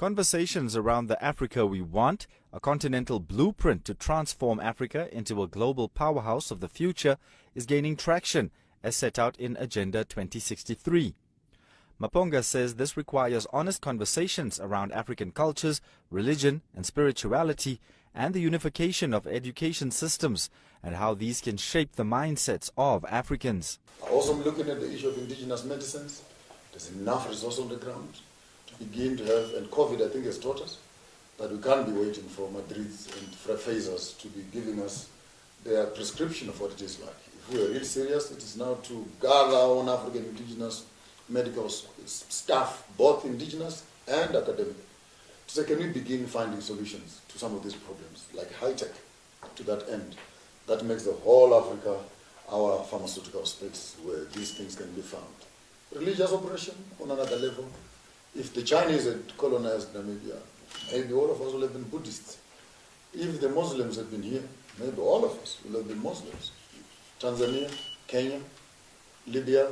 Conversations around the Africa we want, a continental blueprint to transform Africa into a global powerhouse of the future, is gaining traction, as set out in Agenda 2063. Maponga says this requires honest conversations around African cultures, religion and spirituality, and the unification of education systems, and how these can shape the mindsets of Africans. Also, I'm looking at the issue of indigenous medicines. There's enough resource on the ground to begin to have, and COVID, I think, has taught us that we can't be waiting for Madrids and Pfizers to be giving us their prescription of what it is like. If we are really serious, it is now to gather our own African indigenous medical staff, both indigenous and academic, to say, can we begin finding solutions to some of these problems, like high-tech, to that end, that makes the whole Africa our pharmaceutical space where these things can be found. Religious oppression on another level. If the Chinese had colonized Namibia, maybe all of us would have been Buddhists. If the Muslims had been here, maybe all of us would have been Muslims. Tanzania, Kenya, Libya,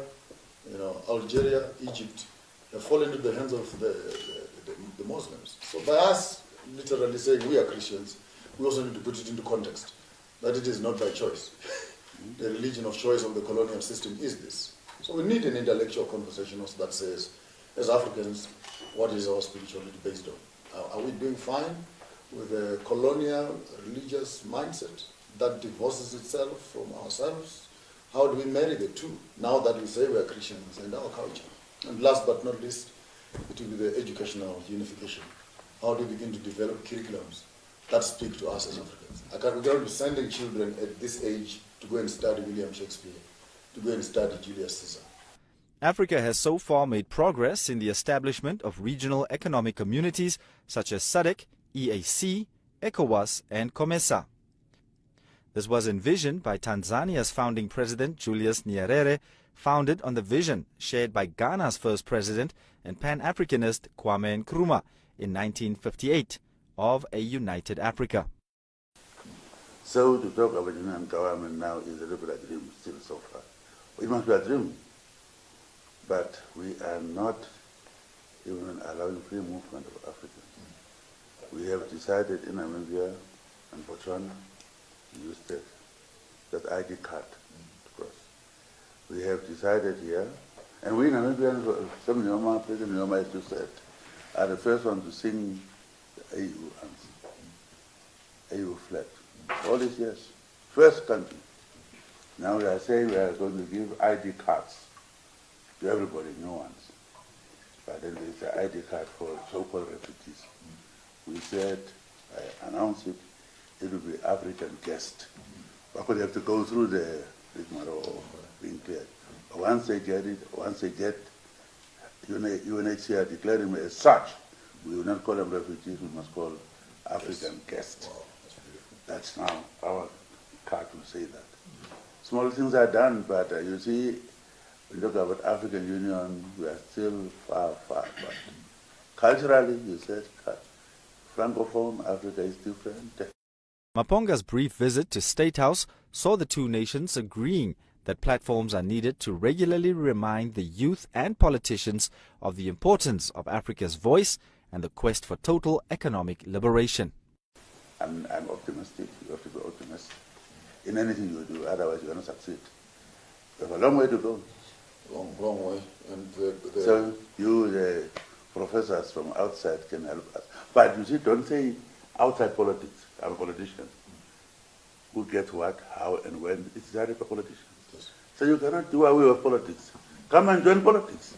Algeria, Egypt have fallen into the hands of the Muslims. So by us literally saying we are Christians, we also need to put it into context, that it is not by choice. The religion of choice of the colonial system is this. So we need an intellectual conversation that says, as Africans, what is our spirituality based on? Are we doing fine with a colonial religious mindset that divorces itself from ourselves? How do we marry the two, now that we say we are Christians and our culture? And last but not least, it will be the educational unification. How do we begin to develop curriculums that speak to us as Africans? We cannot be sending children at this age to go and study William Shakespeare, to go and study Julius Caesar. Africa has so far made progress in the establishment of regional economic communities such as SADC, EAC, ECOWAS and COMESA. This was envisioned by Tanzania's founding president Julius Nyerere, founded on the vision shared by Ghana's first president and Pan-Africanist Kwame Nkrumah in 1958 of a united Africa. So to talk about union government now is a little bit a dream still so far. It must be a dream, but we are not even allowing free movement of Africans. We have decided in Namibia and Botswana to use that ID card to cross. We have decided here, and we Namibians, President Nyoma has just said, are the first one to sing the AU flag. All these years, first country. Now we are saying we are going to give ID cards to everybody, new ones. But then there's the ID card for so-called refugees. We said, I announced it, it will be African guest. But they have to go through the rigmarole of being cleared. But once they get it, once they get UNHCR declaring them as such, we will not call them refugees, we must call African guest. Wow. That's now our card will say that. Small things are done, but you see, when you talk about African Union, we are still far, far back. Culturally, you said, Francophone Africa is different. Maponga's brief visit to State House saw the two nations agreeing that platforms are needed to regularly remind the youth and politicians of the importance of Africa's voice and the quest for total economic liberation. I'm optimistic. You have to be optimistic in anything you do, otherwise you're going to succeed. We have a long way to go. Long way. And so you, the professors from outside, can help us. But you see, don't say outside politics. I'm a politician. Who gets what, how, and when? It's direct for politicians. Yes. So you cannot do away with politics. Come and join politics.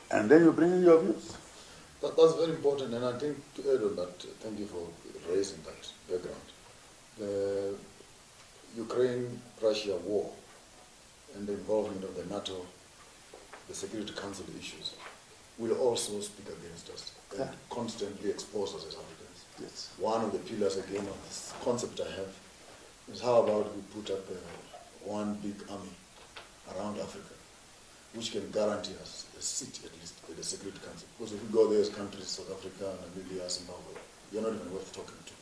And then you bring in your views. That's very important, and I think to add on that, thank you for raising that background. The Ukraine-Russia war and the involvement of the NATO, the Security Council issues, will also speak against us and constantly expose us as Africans. Yes. One of the pillars, again, of this concept I have is how about we put up one big army around Africa, which can guarantee us a seat, at least, at the Security Council. Because if we go there as countries, South Africa, Namibia, Zimbabwe, you're not even worth talking to.